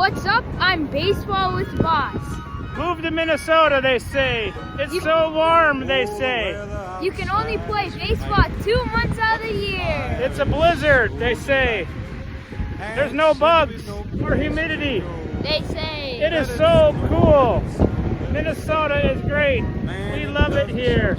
What's up? I'm Baseball with Boss. Move to Minnesota, they say. It's so warm, they say. You can only play baseball 2 months out of the year. It's a blizzard, they say. There's no bugs or humidity. They say. It is so cool. Minnesota is great. We love it here.